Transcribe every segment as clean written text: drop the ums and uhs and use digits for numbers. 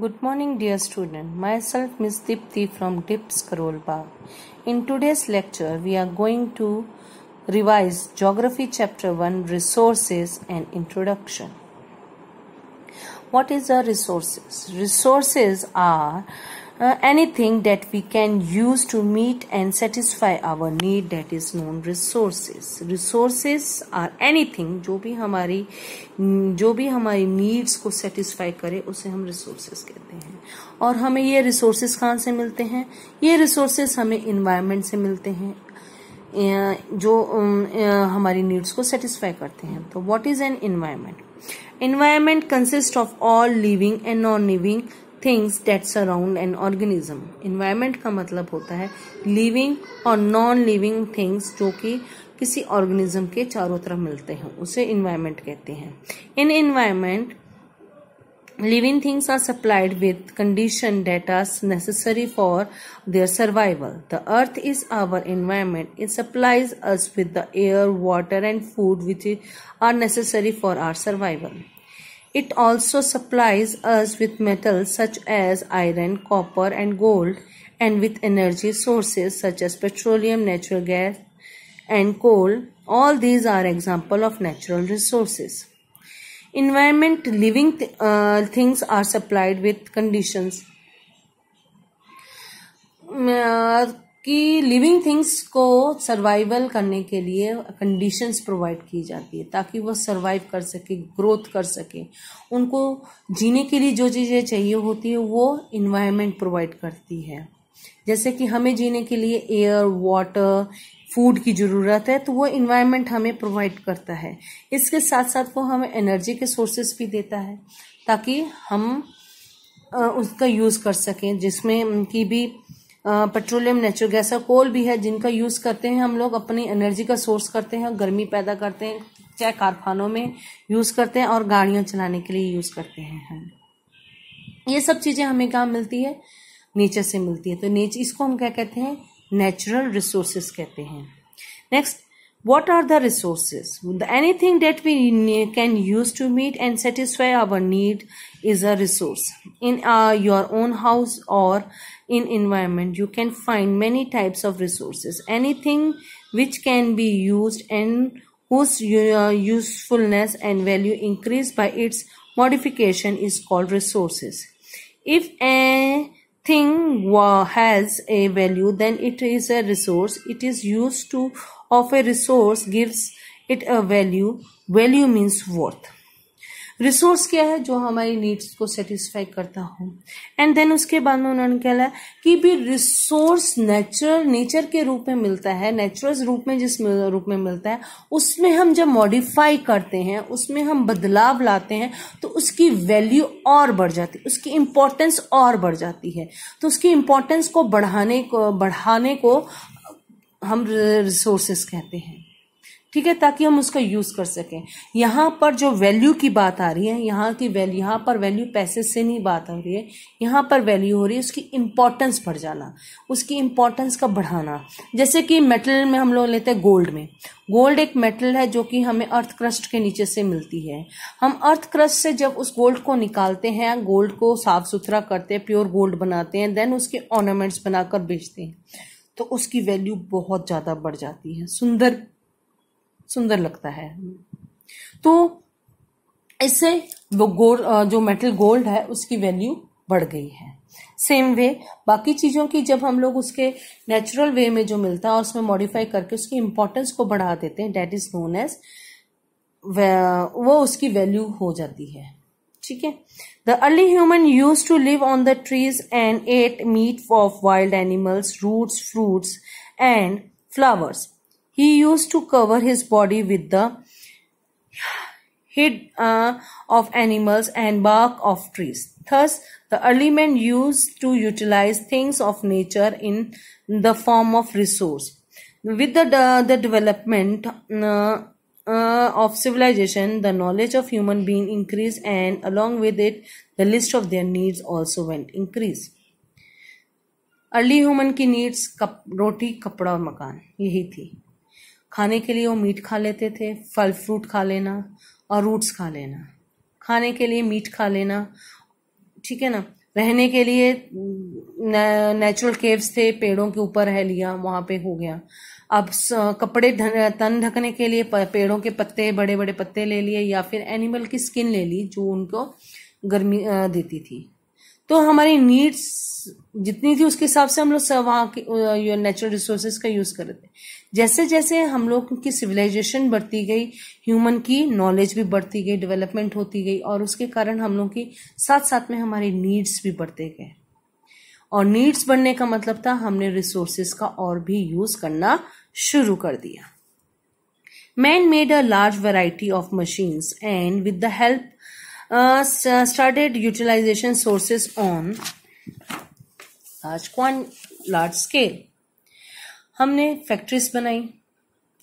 Good morning, dear student. Myself, Miss Dipti from DIPS Karol Bagh. In today's lecture, we are going to revise Geography Chapter 1, Resources and Introduction. What is the resources? Resources are anything that we can use to meet and satisfy our need, that is known resources. Resources are anything जो भी हमारी needs को satisfy करे उसे हम resources कहते हैं। और हमें ये रिसोर्सेज कहाँ से मिलते हैं? ये रिसोर्सेज हमें इन्वायरमेंट से मिलते हैं जो हमारी नीड्स को सेटिस्फाई करते हैं। तो what is an environment? Environment consists of all living and non-living things that surround an organism. Environment का मतलब होता है living और non-living things जो कि किसी organism के चारों तरफ मिलते हैं, उसे environment कहते हैं। In environment, living things are supplied with conditions that are necessary for their survival. The earth is our environment. It supplies us with the air, water and food which are necessary for our survival. It also supplies us with metals such as iron, copper and gold, and with energy sources such as petroleum, natural gas and coal. All these are examples of natural resources. Environment, living things are supplied with conditions कि living things को survival करने के लिए conditions provide की जाती है ताकि वो सर्वाइव कर सके, ग्रोथ कर सके। उनको जीने के लिए जो चीज़ें चाहिए होती है वो इन्वायरमेंट प्रोवाइड करती है। जैसे कि हमें जीने के लिए एयर, वाटर, फूड की ज़रूरत है तो वो इन्वायरमेंट हमें प्रोवाइड करता है। इसके साथ साथ वो हमें एनर्जी के सोर्सेस भी देता है ताकि हम उसका यूज़ कर सकें, जिसमें कि भी पेट्रोलियम, नेचुरल गैस और कोल भी है जिनका यूज़ करते हैं हम लोग अपनी एनर्जी का सोर्स करते हैं, गर्मी पैदा करते हैं, चाहे कारखानों में यूज़ करते हैं और गाड़ियाँ चलाने के लिए यूज़ करते हैं हम। ये सब चीज़ें हमें कहाँ मिलती है? नेचर से मिलती है। तो नेचर, इसको हम क्या कहते हैं? नेचुरल रिसोर्सेज कहते हैं। Next, what are the resources? Anything that we can use to meet and satisfy our need is a resource. In your own house or in environment, you can find many types of resources. Anything which can be used and whose usefulness and value increase by its modification is called resources. If a thing has a value, then it is a resource. It is used to of a resource gives it a value. Value means worth. Resource क्या है? जो हमारी needs को satisfy करता हो। And then उसके बाद में उन्होंने कहा कि भी रिसोर्स नेचर के रूप में मिलता है, नेचुरल रूप में जिस रूप में मिलता है उसमें हम जब मॉडिफाई करते हैं, उसमें हम बदलाव लाते हैं तो उसकी वैल्यू और बढ़ जाती है, उसकी इम्पोर्टेंस और बढ़ जाती है। तो उसकी इम्पोर्टेंस को बढ़ाने को हम रिसोर्सेस कहते हैं, ठीक है, ताकि हम उसका यूज कर सकें। यहाँ पर जो वैल्यू की बात आ रही है, यहाँ पर वैल्यू पैसे से नहीं बात हो रही है, यहाँ पर वैल्यू हो रही है उसकी इम्पोर्टेंस बढ़ जाना, उसकी इम्पोर्टेंस का बढ़ाना। जैसे कि मेटल में हम लोग लेते हैं गोल्ड में। गोल्ड एक मेटल है जो कि हमें अर्थ क्रस्ट के नीचे से मिलती है। हम अर्थ क्रस्ट से जब उस गोल्ड को निकालते हैं, गोल्ड को साफ सुथरा करते हैं, प्योर गोल्ड बनाते हैं, देन उसके ऑर्नामेंट्स बनाकर बेचते हैं तो उसकी वैल्यू बहुत ज़्यादा बढ़ जाती है, सुंदर लगता है। तो इससे वो जो मेटल गोल्ड है उसकी वैल्यू बढ़ गई है। सेम वे बाकी चीज़ों की जब हम लोग उसके नेचुरल वे में जो मिलता है और उसमें मॉडिफाई करके उसकी इम्पोर्टेंस को बढ़ा देते हैं, डेट इज नोन एज, वो उसकी वैल्यू हो जाती है, ठीक है। The early human used to live on the trees and ate meat of wild animals, roots, fruits, and flowers. He used to cover his body with the hide of animals and bark of trees. Thus, the early men used to utilize things of nature in the form of resource. With the development of civilization, the knowledge of human being increased, and along with it, the list of their needs also went increase. Early human की needs रोटी, कपड़ा और मकान यही थी। खाने के लिए वो मीट खा लेते थे, फल फ्रूट खा लेना और रूट्स खा लेना। खाने के लिए मीट खा लेना, ठीक है ना, रहने के लिए नेचुरल केव्स थे, पेड़ों के ऊपर रह लिया, वहां पे हो गया। अब कपड़े तन ढकने के लिए पेड़ों के पत्ते, बड़े बड़े पत्ते ले लिए, या फिर एनिमल की स्किन ले ली जो उनको गर्मी देती थी। तो हमारी नीड्स जितनी थी उसके हिसाब से हम लोग वहाँ के नेचुरल रिसोर्सेज का यूज कर रहे थे। जैसे जैसे हम लोग की सिविलाइजेशन बढ़ती गई, ह्यूमन की नॉलेज भी बढ़ती गई, डेवलपमेंट होती गई, और उसके कारण हम लोग की साथ साथ में हमारी नीड्स भी बढ़ते गए। और नीड्स बढ़ने का मतलब था हमने रिसोर्सेज का और भी यूज करना शुरू कर दिया। Man made a large variety of machines and with the help started utilization sources on large scale. हमने फैक्ट्रीज बनाई,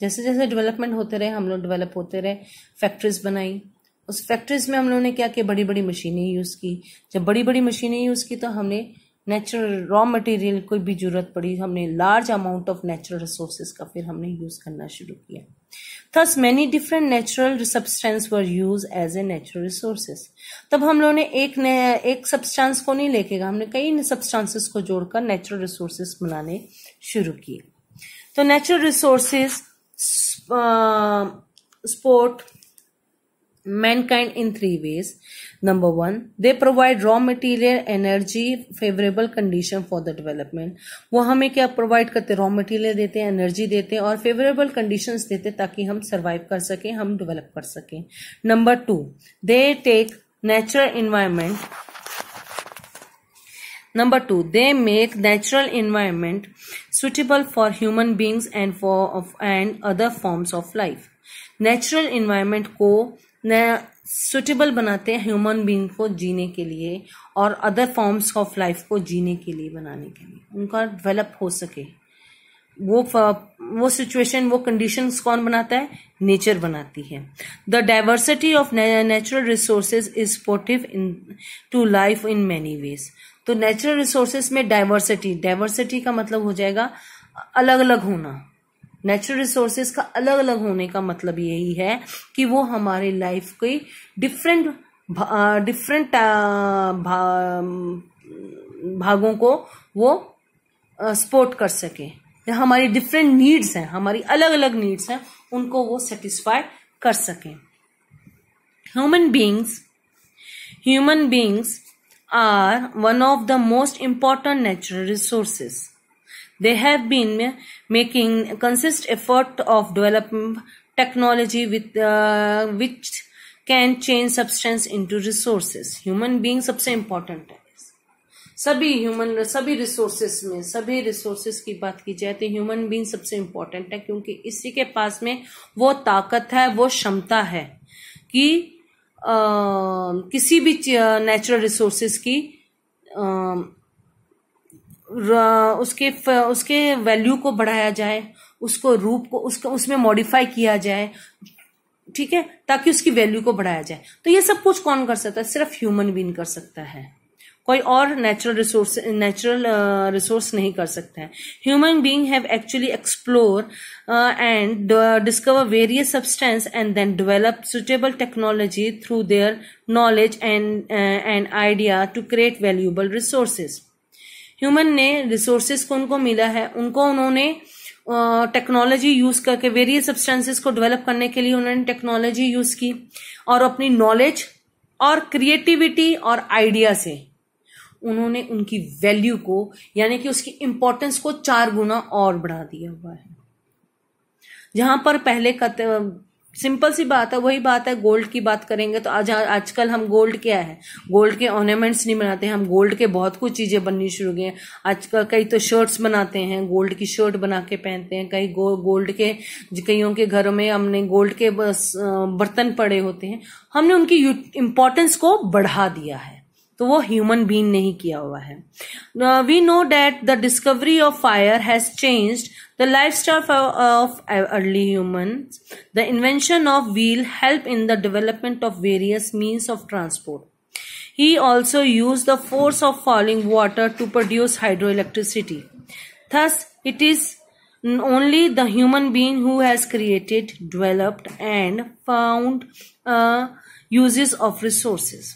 जैसे जैसे डेवलपमेंट होते रहे हम लोग डेवलप होते रहे, फैक्ट्रीज बनाई। उस फैक्ट्रीज में हम लोगों ने क्या किया, बड़ी बड़ी मशीनें यूज की। जब बड़ी बड़ी मशीनें यूज की तो हमने नेचुरल रॉ मटेरियल कोई भी जरूरत पड़ी, हमने large amount of natural resources का फिर हमने यूज करना शुरू किया। Thus many different natural substances were used as a natural resources. तब हम लोगों ने एक सब्सटेंस को नहीं लेके गए, हमने कई सब्सटेंसेस को जोड़कर नेचुरल रिसोर्सेज बनाने शुरू किए। तो natural resources support mankind in 3 ways. Number 1, they provide raw material, energy, favorable condition for the development. वो हमें क्या प्रोवाइड करते, रॉ मटेरियल देते हैं, एनर्जी देते हैं और फेवरेबल कंडीशंस देते हैं ताकि हम सरवाइव कर सकें, हम डेवलप कर सकें। Number 2, they take natural environment. Number 2, they make natural environment suitable for human beings and other forms of life. Natural environment को सुटेबल बनाते हैं ह्यूमन बीइंग को जीने के लिए और अदर फॉर्म्स ऑफ लाइफ को जीने के लिए, बनाने के लिए, उनका डेवलप हो सके। वो सिचुएशन, वो कंडीशंस कौन बनाता है, नेचर बनाती है। The diversity of natural resources is supportive to life in many ways. तो नेचुरल रिसोर्सेज में डाइवर्सिटी का मतलब हो जाएगा अलग अलग होना। नेचुरल रिसोर्सेज का अलग अलग होने का मतलब यही है कि वो हमारे लाइफ के डिफरेंट भागों को वो सपोर्ट कर सके। हमारी डिफरेंट नीड्स हैं, हमारी अलग अलग नीड्स हैं, उनको वो सेटिस्फाई कर सके। Human beings are one of the most important natural resources. They have been making consistent effort of developing technology which can change substance into resources. Human being सबसे important है। सभी रिसोर्सेस की बात की जाए तो ह्यूमन बीइंग सबसे important है, क्योंकि इसी के पास में वो ताकत है, वो क्षमता है कि किसी भी नेचुरल रिसोर्सेस की उसके वैल्यू को बढ़ाया जाए, उसको रूप को उसमें मॉडिफाई किया जाए, ठीक है, ताकि उसकी वैल्यू को बढ़ाया जाए। तो ये सब कुछ कौन कर सकता है, सिर्फ ह्यूमन बीइंग कर सकता है, कोई और नेचुरल रिसोर्स नहीं कर सकता है। Human being have actually explore and discover various substance and then develop suitable technology through their knowledge and idea to create valuable resources. Human ने रिसोर्सेज को उनको मिला है, उन्होंने टेक्नोलॉजी यूज करके वेरियस सब्सटेंसेस को डेवलप करने के लिए उन्होंने टेक्नोलॉजी यूज की और अपनी नॉलेज और क्रिएटिविटी और आइडिया से उन्होंने उनकी वैल्यू को, यानी कि उसकी इंपॉर्टेंस को 4 गुना और बढ़ा दिया हुआ है। जहां पर पहले सिंपल सी बात है, वही बात है, गोल्ड की बात करेंगे तो आजकल हम गोल्ड क्या है, गोल्ड के ऑर्नामेंट्स नहीं बनाते, हम गोल्ड के बहुत कुछ चीजें बननी शुरू हो गई हैं। आजकल कई तो शर्ट्स बनाते हैं, गोल्ड की शर्ट बना के पहनते हैं, कई गोल्ड के, कईयों के घरों में हमने गोल्ड के बर्तन पड़े होते हैं। हमने उनकी इंपॉर्टेंस को बढ़ा दिया है, तो वो ह्यूमन बीइंग नहीं किया हुआ है। We know that the discovery of fire has changed the lifestyle of early humans. The invention of wheel helped in the development of various means of transport. He also used the force of falling water to produce hydroelectricity. Thus, it is only the human being who has created, developed, and found uses of resources.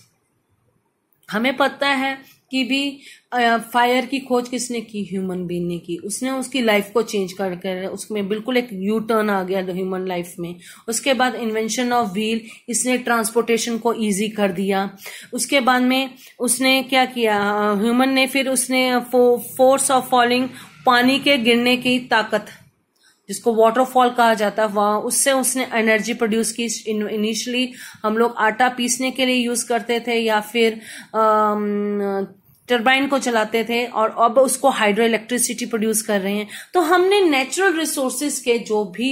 हमें पता है कि भी fire की खोज किसने की, human being ने की। उसने उसकी लाइफ को चेंज कर कर उसमें बिल्कुल एक यू टर्न आ गया ह्यूमन लाइफ में। उसके बाद इन्वेंशन ऑफ व्हील, इसने ट्रांसपोर्टेशन को इजी कर दिया। उसके बाद में उसने क्या किया, ह्यूमन ने, फिर उसने फोर्स ऑफ फॉलिंग, पानी के गिरने की ताकत जिसको वाटरफॉल कहा जाता है, वहां उससे उसने एनर्जी प्रोड्यूस की। इनिशियली हम लोग आटा पीसने के लिए यूज करते थे या फिर टरबाइन को चलाते थे, और अब उसको हाइड्रो इलेक्ट्रिसिटी प्रोड्यूस कर रहे हैं। तो हमने नेचुरल रिसोर्सेज के जो भी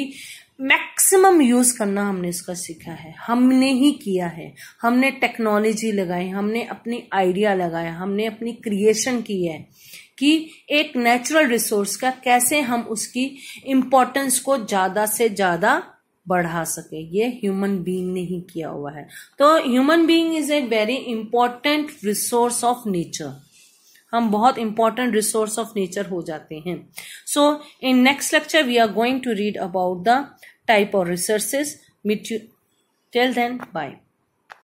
मैक्सिमम यूज करना हमने इसका सीखा है, हमने ही किया है। हमने टेक्नोलॉजी लगाई, हमने अपनी आइडिया लगाया, हमने अपनी क्रिएशन की है कि एक नेचुरल रिसोर्स का कैसे हम उसकी इम्पोर्टेंस को ज्यादा से ज्यादा बढ़ा सके। ये ह्यूमन बीइंग ने ही किया हुआ है। तो human being is a very important resource of nature. हम बहुत इंपॉर्टेंट रिसोर्स ऑफ नेचर हो जाते हैं। So in next lecture we are going to read about the type of resources. Meet you till then, bye.